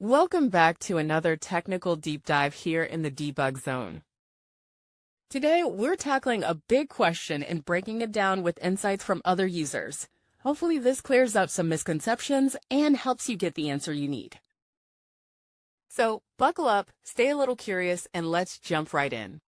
Welcome back to another technical deep dive here in the debug zone. Today, we're tackling a big question and breaking it down with insights from other users. Hopefully this clears up some misconceptions and helps you get the answer you need. So buckle up, stay a little curious, and let's jump right in.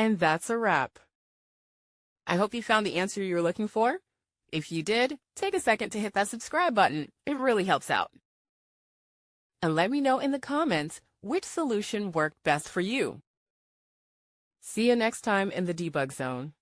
And that's a wrap. I hope you found the answer you were looking for. If you did, take a second to hit that subscribe button. It really helps out. And let me know in the comments which solution worked best for you. See you next time in the debug zone.